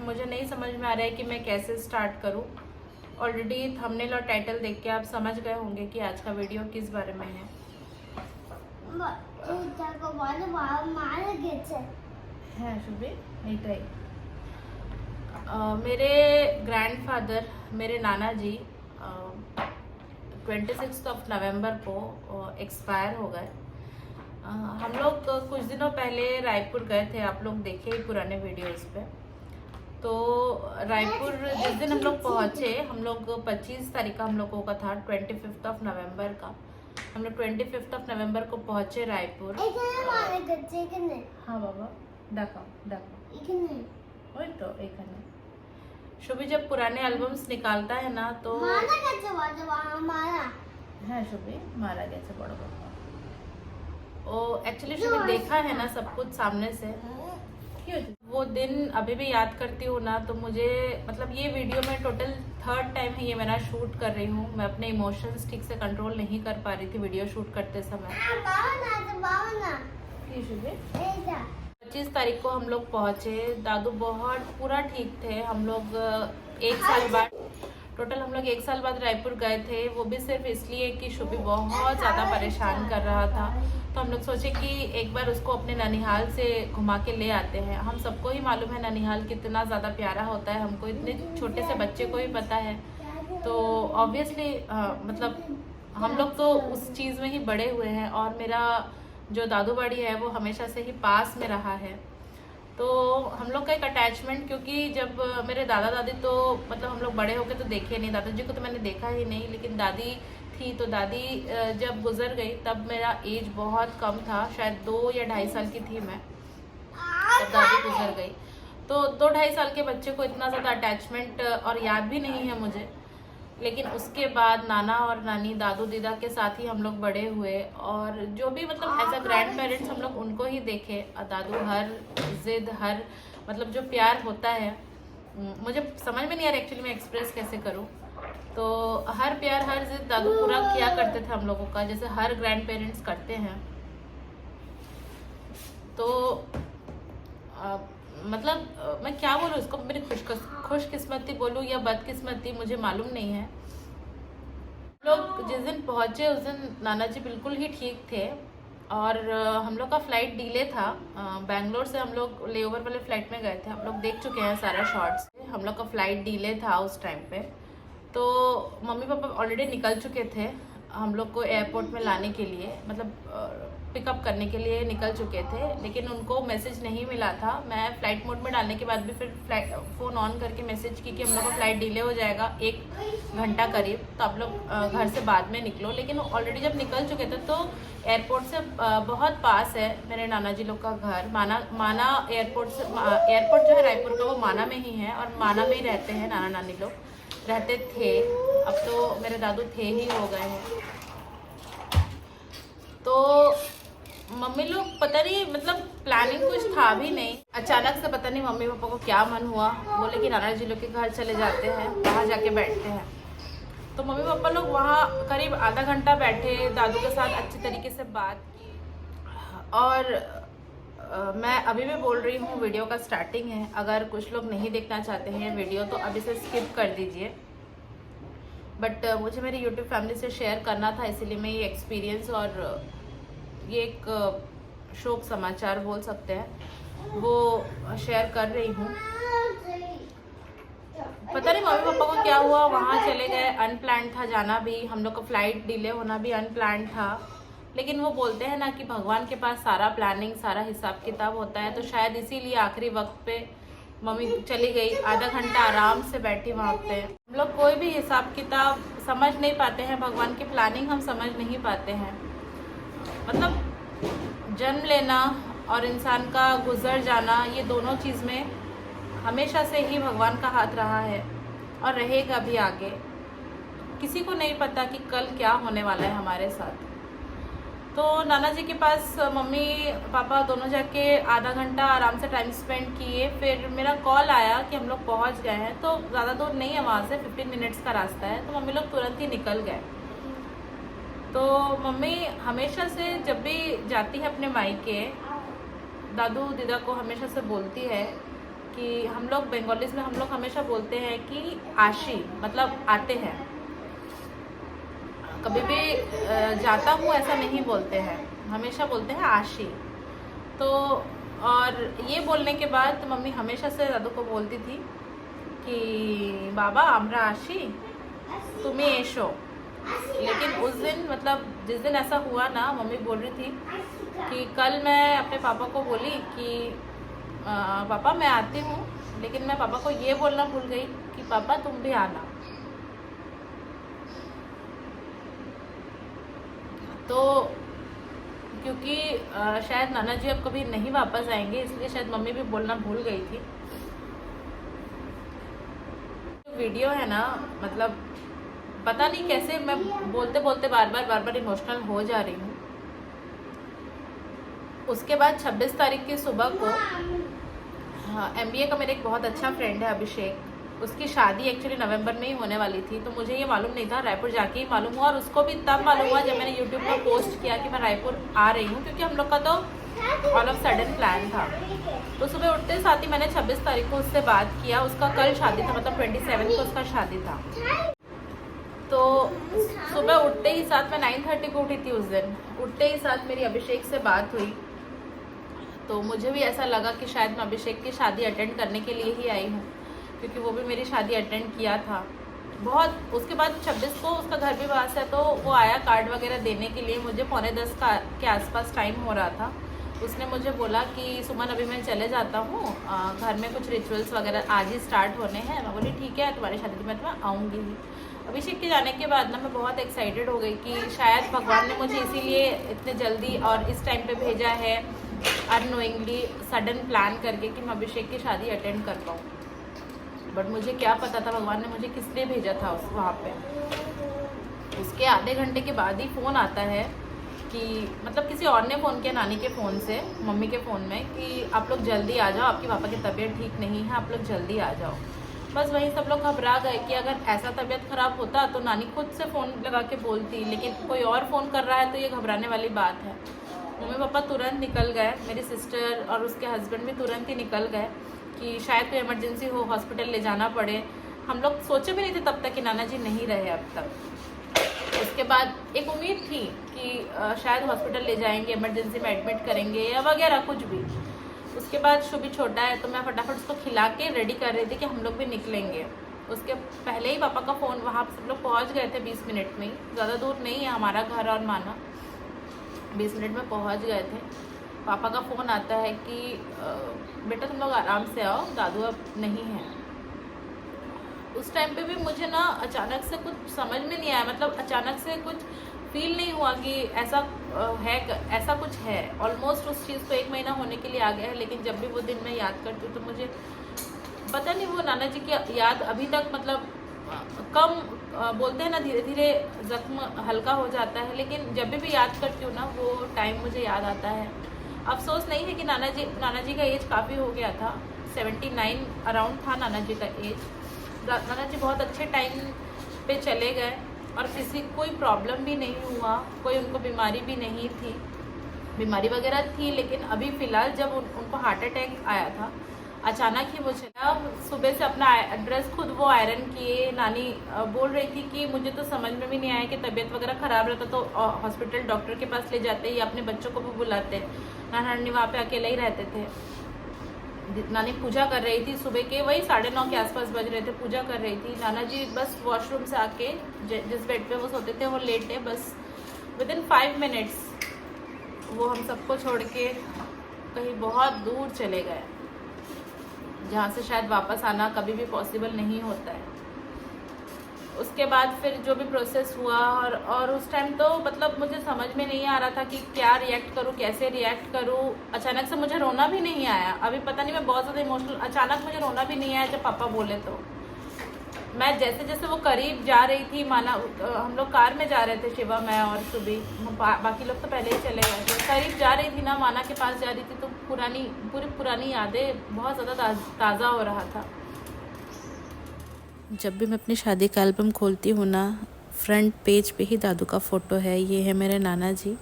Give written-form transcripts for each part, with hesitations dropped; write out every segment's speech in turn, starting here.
मुझे नहीं समझ में आ रहा है कि मैं कैसे स्टार्ट करूं। ऑलरेडी थंबनेल और टाइटल देख के आप समझ गए होंगे कि आज का वीडियो किस बारे में है। शुभी नहीं मेरे ग्रैंडफादर, मेरे नाना जी 26 नवंबर को एक्सपायर हो गए। हम लोग कुछ दिनों पहले रायपुर गए थे, आप लोग देखे ही पुराने वीडियोस पे। तो रायपुर जिस दिन हम लोग पहुँचे, हम लोग 25 तारीख का हम लोगों का था, 25 नवंबर का। हम लोग 25 नवंबर को पहुँचे रायपुर। हाँ बाबा वही तो एक है। शुभी जब पुराने एल्बम्स निकालता है ना तो है शुभी मारा गया से बड़ा बाबा। ओ एक्चुअली शुभी देखा है ना सब कुछ सामने से। वो दिन अभी भी याद करती हूँ ना तो मुझे मतलब ये वीडियो में टोटल 3rd टाइम है ये मेरा शूट कर रही हूँ। मैं अपने इमोशंस ठीक से कंट्रोल नहीं कर पा रही थी वीडियो शूट करते समय। 25 तारीख को हम लोग पहुँचे। दादू बहुत पूरा ठीक थे। हम लोग 1 साल बाद टोटल हम लोग 1 साल बाद रायपुर गए थे। वो भी सिर्फ इसलिए कि शुभी बहुत ज़्यादा परेशान कर रहा था। तो हम लोग सोचे कि एक बार उसको अपने ननिहाल से घुमा के ले आते हैं। हम सबको ही मालूम है ननिहाल कितना ज़्यादा प्यारा होता है, हमको इतने छोटे से बच्चे को भी पता है। तो ऑब्वियसली मतलब हम लोग तो उस चीज़ में ही बड़े हुए हैं और मेरा जो दादू बाड़ी है वो हमेशा से ही पास में रहा है। तो हम लोग का एक अटैचमेंट, क्योंकि जब मेरे दादा दादी तो मतलब हम लोग बड़े होके तो देखे नहीं, दादाजी को तो मैंने देखा ही नहीं, लेकिन दादी थी। तो दादी जब गुजर गई तब मेरा एज बहुत कम था, शायद 2 या 2.5 साल की थी मैं जब दादी गुजर गई। तो 2-2.5 साल के बच्चे को इतना ज़्यादा अटैचमेंट और याद भी नहीं है मुझे। लेकिन उसके बाद नाना और नानी, दादू दीदा के साथ ही हम लोग बड़े हुए और जो भी मतलब एज अ ग्रैंड पेरेंट्स हम लोग उनको ही देखे। दादू हर जिद, हर मतलब जो प्यार होता है, मुझे समझ में नहीं आ रहा एक्चुअली मैं एक्सप्रेस कैसे करूं। तो हर प्यार, हर जिद दादू पूरा किया करते थे हम लोगों का, जैसे हर ग्रैंड पेरेंट्स करते हैं। तो मतलब मैं क्या बोलूँ इसको, मेरी खुशकिस्मती बोलूँ या बदकिस्मती मुझे मालूम नहीं है। लोग जिस दिन पहुँचे उस दिन नाना जी बिल्कुल ही ठीक थे और हम लोग का फ़्लाइट डिले था। बेंगलोर से हम लोग लेओवर वाले फ़्लाइट में गए थे, हम लोग देख चुके हैं सारा शॉर्ट्स। हम लोग का फ़्लाइट डिले था उस टाइम पे। तो मम्मी पापा ऑलरेडी निकल चुके थे हम लोग को एयरपोर्ट में लाने के लिए, मतलब पिकअप करने के लिए निकल चुके थे, लेकिन उनको मैसेज नहीं मिला था। मैं फ़्लाइट मोड में डालने के बाद भी फिर फ़ोन ऑन करके मैसेज की कि हम लोग का फ़्लाइट डिले हो जाएगा 1 घंटा करीब, तो आप लोग घर से बाद में निकलो। लेकिन ऑलरेडी जब निकल चुके थे तो एयरपोर्ट से बहुत पास है मेरे नाना जी लोग का घर। माना एयरपोर्ट से, एयरपोर्ट जो है रायपुर का वो माना में ही है और माना में ही रहते हैं नाना नानी लोग, रहते थे। अब तो मेरे दादू थे ही हो गए हैं। तो मम्मी लोग पता नहीं मतलब प्लानिंग कुछ था भी नहीं, अचानक से पता नहीं मम्मी पापा को क्या मन हुआ, बोले कि नाना जी लोग के घर चले जाते हैं, वहाँ जाके बैठते हैं। तो मम्मी पापा लोग वहाँ करीब आधा घंटा बैठे, दादू के साथ अच्छी तरीके से बात की। और मैं अभी भी बोल रही हूँ, वीडियो का स्टार्टिंग है, अगर कुछ लोग नहीं देखना चाहते हैं वीडियो तो अभी से स्किप कर दीजिए। बट मुझे मेरी यूट्यूब फैमिली से शेयर करना था, इसीलिए मैं ये एक्सपीरियंस और ये एक शोक समाचार बोल सकते हैं वो शेयर कर रही हूँ। पता नहीं मम्मी पापा को क्या हुआ, वहाँ चले गए, अनप्लान्ड था जाना भी, हम लोग का फ्लाइट डिले होना भी अनप्लान्ड था। लेकिन वो बोलते हैं ना कि भगवान के पास सारा प्लानिंग, सारा हिसाब किताब होता है, तो शायद इसीलिए आखिरी वक्त पे मम्मी चली गई, आधा घंटा आराम से बैठी वहाँ पे। हम लोग कोई भी हिसाब किताब समझ नहीं पाते हैं, भगवान की प्लानिंग हम समझ नहीं पाते हैं। मतलब जन्म लेना और इंसान का गुजर जाना, ये दोनों चीज़ में हमेशा से ही भगवान का हाथ रहा है और रहेगा भी आगे। किसी को नहीं पता कि कल क्या होने वाला है हमारे साथ। तो नाना जी के पास मम्मी पापा दोनों जाके आधा घंटा आराम से टाइम स्पेंड किए। फिर मेरा कॉल आया कि हम लोग पहुंच गए हैं, तो ज़्यादा दूर नहीं है वहाँ से, 15 मिनट्स का रास्ता है। तो मम्मी लोग तुरंत ही निकल गए। तो मम्मी हमेशा से जब भी जाती है अपने मायके, दादू दीदा को हमेशा से बोलती है कि हम लोग बंगालीज में हम लोग हमेशा बोलते हैं कि आशी, मतलब आते हैं। कभी भी जाता हूँ ऐसा नहीं बोलते हैं, हमेशा बोलते हैं आशी। तो और ये बोलने के बाद मम्मी हमेशा से दादू को बोलती थी कि बाबा आमरा आशी तुम्हें एशो। लेकिन उस दिन, मतलब जिस दिन ऐसा हुआ ना, मम्मी बोल रही थी कि कल मैं अपने पापा को बोली कि पापा मैं आती हूँ, लेकिन मैं पापा को ये बोलना भूल गई कि पापा तुम भी आना। तो क्योंकि शायद नाना जी अब कभी नहीं वापस आएंगे, इसलिए शायद मम्मी भी बोलना भूल गई थी। वीडियो है ना, मतलब पता नहीं कैसे मैं बोलते बोलते बार बार इमोशनल हो जा रही हूँ। उसके बाद 26 तारीख की सुबह को MBA का मेरा एक बहुत अच्छा फ्रेंड है अभिषेक, उसकी शादी एक्चुअली नवंबर में ही होने वाली थी। तो मुझे ये मालूम नहीं था, रायपुर जाके ही मालूम हुआ। और उसको भी तब मालूम हुआ जब मैंने यूट्यूब पर पोस्ट किया कि मैं रायपुर आ रही हूँ, क्योंकि हम लोग का तो ऑल ऑफ सडन प्लान था। तो सुबह उठते साथ ही मैंने 26 तारीख को उससे बात किया। उसका कल शादी था, मतलब 27 को उसका शादी था। तो सुबह उठते ही साथ, मैं 9:30 को उठी थी उस दिन, उठते ही साथ मेरी अभिषेक से बात हुई। तो मुझे भी ऐसा लगा कि शायद मैं अभिषेक की शादी अटेंड करने के लिए ही आई हूँ, क्योंकि वो भी मेरी शादी अटेंड किया था बहुत। उसके बाद 26 को उसका घर भी पास है, तो वो आया कार्ड वगैरह देने के लिए। मुझे 9:45 के आसपास टाइम हो रहा था। उसने मुझे बोला कि सुमन अभी मैं चले जाता हूँ, घर में कुछ रिचुअल्स वगैरह आज ही स्टार्ट होने हैं। मैं बोली ठीक है, तुम्हारी शादी में तो मैं आऊँगी ही। अभिषेक के जाने के बाद ना मैं बहुत एक्साइटेड हो गई कि शायद भगवान ने मुझे इसीलिए इतने जल्दी और इस टाइम पे भेजा है, अननोइंगली सडन प्लान करके, कि मैं अभिषेक की शादी अटेंड कर पाऊँ। बट मुझे क्या पता था भगवान ने मुझे किस लिए भेजा था वहाँ पे। उसके आधे घंटे के बाद ही फ़ोन आता है कि, मतलब किसी और ने फ़ोन किया नानी के फ़ोन से, मम्मी के फ़ोन में, कि आप लोग जल्दी आ जाओ, आपके पापा की तबीयत ठीक नहीं है, आप लोग जल्दी आ जाओ। बस वहीं सब लोग घबरा गए कि अगर ऐसा तबीयत ख़राब होता तो नानी खुद से फ़ोन लगा के बोलती, लेकिन कोई और फ़ोन कर रहा है तो ये घबराने वाली बात है। मम्मी पापा तुरंत निकल गए, मेरी सिस्टर और उसके हस्बैंड भी तुरंत ही निकल गए कि शायद कोई इमरजेंसी हो, हॉस्पिटल ले जाना पड़े। हम लोग सोचे भी नहीं थे तब तक कि नाना जी नहीं रहे अब तक। उसके बाद एक उम्मीद थी कि शायद हॉस्पिटल ले जाएंगे, इमरजेंसी में एडमिट करेंगे या वगैरह कुछ भी। उसके बाद शुभी छोटा है, तो मैं फटाफट उसको खिला के रेडी कर रही थी कि हम लोग भी निकलेंगे। उसके पहले ही पापा का फ़ोन, वहाँ सब लोग पहुँच गए थे 20 मिनट में ही, ज़्यादा दूर नहीं है हमारा घर और माना, 20 मिनट में पहुँच गए थे। पापा का फ़ोन आता है कि बेटा तुम लोग आराम से आओ, दादू अब नहीं है। उस टाइम पे भी मुझे ना अचानक से कुछ समझ में नहीं आया, मतलब अचानक से कुछ फील नहीं हुआ कि ऐसा है, ऐसा कुछ है। ऑलमोस्ट उस चीज़ को 1 महीना होने के लिए आ गया है, लेकिन जब भी वो दिन मैं याद करती हूँ तो मुझे पता नहीं, वो नाना जी की याद अभी तक, मतलब कम बोलते हैं ना, धीरे धीरे जख्म हल्का हो जाता है, लेकिन जब भी याद करती हूँ ना वो टाइम मुझे याद आता है। अफसोस नहीं है कि नाना जी का एज काफ़ी हो गया था, 79 अराउंड था नाना जी का एज। नाना जी बहुत अच्छे टाइम पे चले गए और किसी कोई प्रॉब्लम भी नहीं हुआ, कोई उनको बीमारी भी नहीं थी, बीमारी वगैरह थी, लेकिन अभी फ़िलहाल जब उनको हार्ट अटैक आया था अचानक ही वो चला। सुबह से अपना एड्रेस खुद वो आयरन किए। नानी बोल रही थी कि मुझे तो समझ में भी नहीं आया कि तबीयत वगैरह ख़राब रहता तो हॉस्पिटल डॉक्टर के पास ले जाते या अपने बच्चों को भी बुलाते। नानी वहाँ पे अकेले ही रहते थे। नानी पूजा कर रही थी, सुबह के वही 9:30 के आसपास बज रहे थे, पूजा कर रही थी। नाना जी बस वॉशरूम से आके जिस बेड पे वो सोते थे वो लेटे, बस विदिन 5 मिनट्स वो हम सबको छोड़ के कहीं बहुत दूर चले गए, जहाँ से शायद वापस आना कभी भी पॉसिबल नहीं होता है। उसके बाद फिर जो भी प्रोसेस हुआ और उस टाइम तो मतलब मुझे समझ में नहीं आ रहा था कि क्या रिएक्ट करूँ, कैसे रिएक्ट करूँ। अचानक से मुझे रोना भी नहीं आया, अभी पता नहीं, मैं बहुत ज़्यादा इमोशनल, अचानक मुझे रोना भी नहीं आया जब पापा बोले। तो मैं जैसे जैसे वो करीब जा रही थी, माना हम लोग कार में जा रहे थे, शिवा, मैं और सुबी, बाकी लोग तो पहले ही चले गए थे। करीब जा रही थी ना, माना के पास जा रही थी, तो पूरी पुरानी यादें बहुत ज़्यादा ताज़ा हो रहा था। जब भी मैं अपनी शादी का एल्बम खोलती हूँ ना, फ्रंट पेज पे ही दादू का फ़ोटो है। ये है मेरे नाना जी।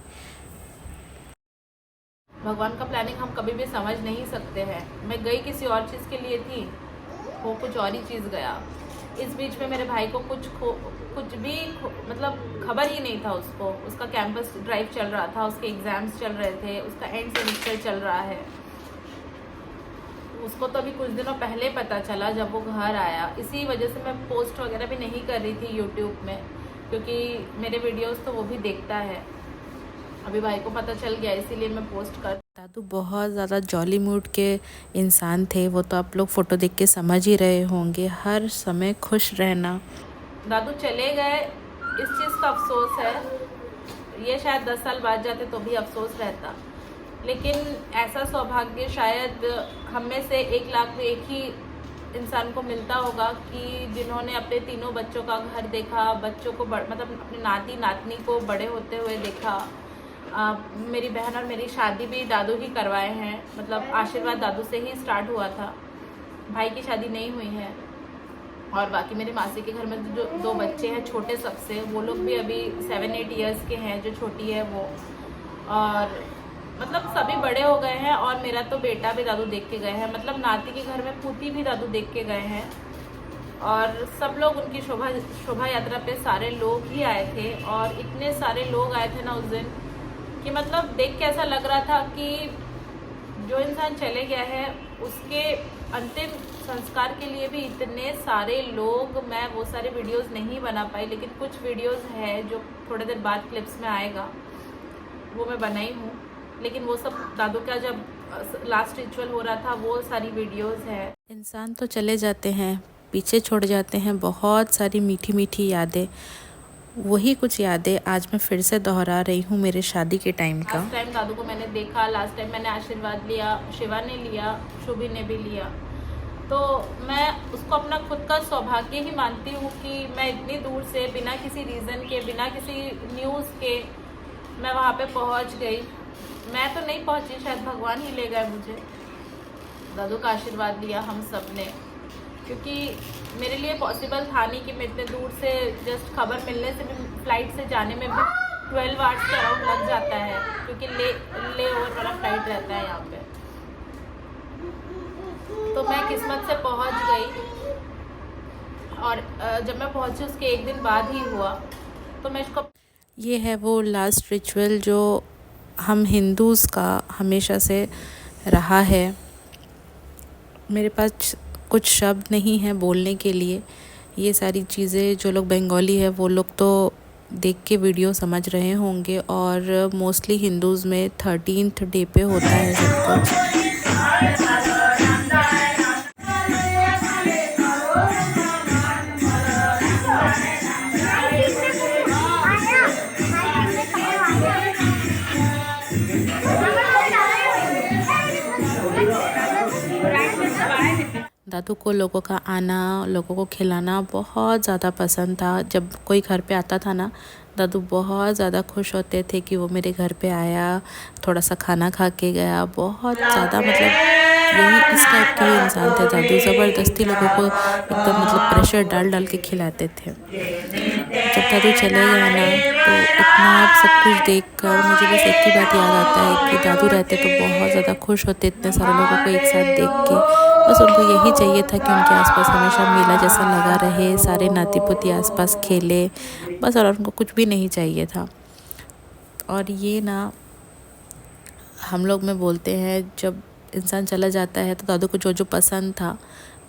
भगवान का प्लानिंग हम कभी भी समझ नहीं सकते हैं। मैं गई किसी और चीज़ के लिए थी, वो कुछ और ही चीज़ गया। इस बीच में मेरे भाई को मतलब खबर ही नहीं था उसको। उसका कैंपस ड्राइव चल रहा था, उसके एग्ज़ाम्स चल रहे थे, उसका एंड सेमेस्टर चल रहा है। उसको तो अभी कुछ दिनों पहले पता चला जब वो घर आया। इसी वजह से मैं पोस्ट वगैरह भी नहीं कर रही थी यूट्यूब में, क्योंकि मेरे वीडियोस तो वो भी देखता है। अभी भाई को पता चल गया, इसीलिए मैं पोस्ट कर। दादू बहुत ज़्यादा जॉली मूड के इंसान थे, वो तो आप लोग फ़ोटो देख के समझ ही रहे होंगे। हर समय खुश रहना। दादू चले गए, इस चीज़ का अफसोस है। ये शायद 10 साल बाद जाते तो भी अफसोस रहता, लेकिन ऐसा सौभाग्य शायद हम में से 1 लाख में 1 ही इंसान को मिलता होगा कि जिन्होंने अपने तीनों बच्चों का घर देखा, बच्चों को मतलब अपने नाती नातनी को बड़े होते हुए देखा। मेरी बहन और मेरी शादी भी दादू ही करवाए हैं, मतलब आशीर्वाद दादू से ही स्टार्ट हुआ था। भाई की शादी नहीं हुई है। और बाकी मेरे मासी के घर में जो 2 बच्चे हैं छोटे सबसे, वो लोग भी अभी 7-8 इयर्स के हैं, जो छोटी है वो। और मतलब सभी बड़े हो गए हैं, और मेरा तो बेटा भी दादू देख के गए हैं। मतलब नाती के घर में पूती भी दादू देख के गए हैं। और सब लोग उनकी शोभा यात्रा पे सारे लोग ही आए थे, और इतने सारे लोग आए थे ना उस दिन कि मतलब देख के ऐसा लग रहा था कि जो इंसान चले गया है उसके अंतिम संस्कार के लिए भी इतने सारे लोग। मैं वो सारे वीडियोस नहीं बना पाई, लेकिन कुछ वीडियोस है जो थोड़ी देर बाद क्लिप्स में आएगा, वो मैं बनाई हूँ। लेकिन वो सब दादू का जब लास्ट रिचुअल हो रहा था वो सारी वीडियोस है। इंसान तो चले जाते हैं, पीछे छोड़ जाते हैं बहुत सारी मीठी मीठी यादें। वही कुछ यादें आज मैं फिर से दोहरा रही हूँ मेरे शादी के टाइम का। लास्ट टाइम दादू को मैंने देखा, लास्ट टाइम मैंने आशीर्वाद लिया, शिवा ने लिया, शुभी ने भी लिया। तो मैं उसको अपना खुद का सौभाग्य ही मानती हूँ कि मैं इतनी दूर से बिना किसी रीज़न के, बिना किसी न्यूज़ के मैं वहाँ पे पहुँच गई। मैं तो नहीं पहुँची, शायद भगवान ही ले गए मुझे। दादू का आशीर्वाद लिया हम सब ने, क्योंकि मेरे लिए पॉसिबल था नहीं कि मैं इतने दूर से जस्ट खबर मिलने से भी, फ्लाइट से जाने में भी 12 आवर्स के अराउंड लग जाता है, क्योंकि ले ओवर वाला फ्लाइट रहता है यहाँ पे। तो मैं किस्मत से पहुँच गई, और जब मैं पहुँची उसके 1 दिन बाद ही हुआ। तो मैं इसको, ये है वो लास्ट रिचुअल जो हम हिंदूज़ का हमेशा से रहा है। मेरे पास कुछ शब्द नहीं है बोलने के लिए। ये सारी चीज़ें जो लोग बंगाली है वो लोग तो देख के वीडियो समझ रहे होंगे, और मोस्टली हिंदूज़ में 13th डे पे होता है सब कुछ। दादू को लोगों का आना, लोगों को खिलाना बहुत ज़्यादा पसंद था। जब कोई घर पे आता था ना, दादू बहुत ज़्यादा खुश होते थे कि वो मेरे घर पे आया, थोड़ा सा खाना खा के गया। बहुत ज़्यादा मतलब यही इस टाइप के इंसान थे दादू। ज़बरदस्ती लोगों को एकदम मतलब प्रेशर डाल डाल के खिलाते थे। जब दादू चले गए ना, तो इतना सब कुछ देखकर मुझे बस एक ही बात याद आता है कि दादू रहते तो बहुत ज़्यादा खुश होते इतने सारे लोगों को एक साथ देख के। बस उनको यही चाहिए था कि उनके आसपास हमेशा मेला जैसा लगा रहे, सारे नाती पोती आसपास खेले, बस। और उनको कुछ भी नहीं चाहिए था। और ये ना हम लोग में बोलते हैं, जब इंसान चला जाता है तो दादू को जो जो पसंद था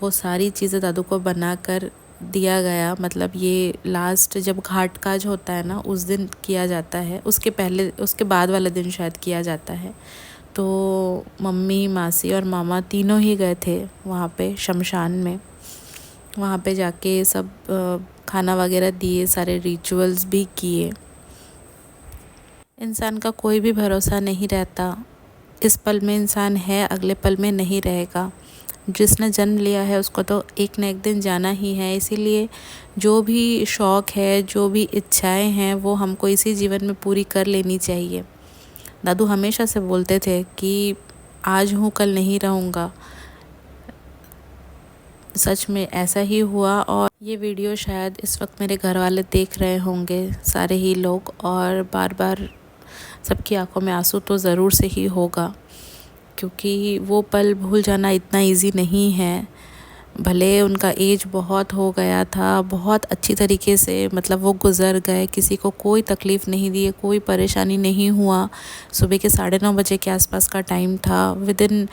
वो सारी चीज़ें दादू को बना कर दिया गया। मतलब ये लास्ट जब घाट काज होता है ना, उस दिन किया जाता है। उसके बाद वाला दिन शायद किया जाता है। तो मम्मी, मासी और मामा तीनों ही गए थे वहाँ पे शमशान में। वहाँ पे जाके सब खाना वगैरह दिए, सारे रिचुअल्स भी किए। इंसान का कोई भी भरोसा नहीं रहता। इस पल में इंसान है, अगले पल में नहीं रहेगा। जिसने जन्म लिया है उसको तो एक न एक दिन जाना ही है। इसीलिए जो भी शौक़ है, जो भी इच्छाएं हैं, वो हमको इसी जीवन में पूरी कर लेनी चाहिए। दादू हमेशा से बोलते थे कि आज हूँ कल नहीं रहूँगा। सच में ऐसा ही हुआ। और ये वीडियो शायद इस वक्त मेरे घर वाले देख रहे होंगे, सारे ही लोग, और बार बार सबकी आंखों में आंसू तो ज़रूर से ही होगा। क्योंकि वो पल भूल जाना इतना इजी नहीं है। भले उनका एज बहुत हो गया था, बहुत अच्छी तरीके से मतलब वो गुज़र गए, किसी को कोई तकलीफ़ नहीं दी, कोई परेशानी नहीं हुआ। सुबह के 9:30 बजे के आसपास का टाइम था। विदिन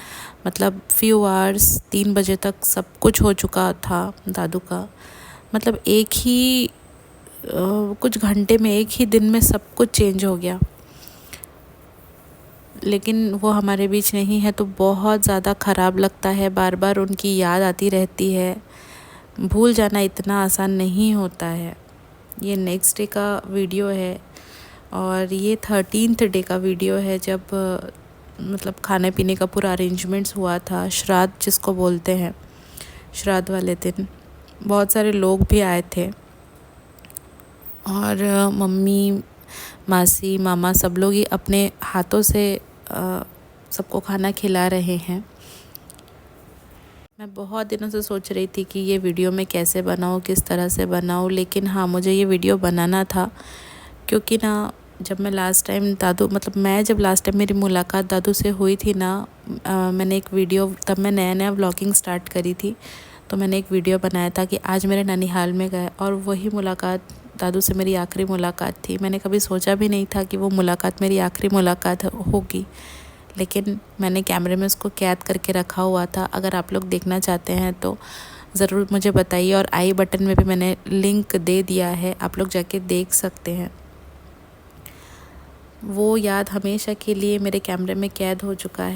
मतलब फ्यू आवर्स 3 बजे तक सब कुछ हो चुका था दादू का। मतलब कुछ घंटे में, एक ही दिन में सब कुछ चेंज हो गया। लेकिन वो हमारे बीच नहीं है तो बहुत ज़्यादा ख़राब लगता है, बार बार उनकी याद आती रहती है। भूल जाना इतना आसान नहीं होता है। ये नेक्स्ट डे का वीडियो है और ये 13th डे का वीडियो है, जब मतलब खाने पीने का पूरा अरेंजमेंट्स हुआ था, श्राद्ध जिसको बोलते हैं। श्राद्ध वाले दिन बहुत सारे लोग भी आए थे और मम्मी, मासी, मामा सब लोग ही अपने हाथों से सबको खाना खिला रहे हैं। मैं बहुत दिनों से सोच रही थी कि ये वीडियो मैं कैसे बनाऊँ, किस तरह से बनाऊँ, लेकिन हाँ, मुझे ये वीडियो बनाना था क्योंकि ना जब मैं लास्ट टाइम लास्ट टाइम मेरी मुलाकात दादू से हुई थी ना, मैंने एक वीडियो, तब मैं नया नया व्लॉगिंग स्टार्ट करी थी, तो मैंने एक वीडियो बनाया था कि आज मेरे ननिहाल में गए और वही मुलाकात दादू से मेरी आखिरी मुलाकात थी। मैंने कभी सोचा भी नहीं था कि वो मुलाकात मेरी आखिरी मुलाकात होगी, लेकिन मैंने कैमरे में उसको कैद करके रखा हुआ था। अगर आप लोग देखना चाहते हैं तो ज़रूर मुझे बताइए, और आई बटन में भी मैंने लिंक दे दिया है, आप लोग जाके देख सकते हैं। वो याद हमेशा के लिए मेरे कैमरे में कैद हो चुका है।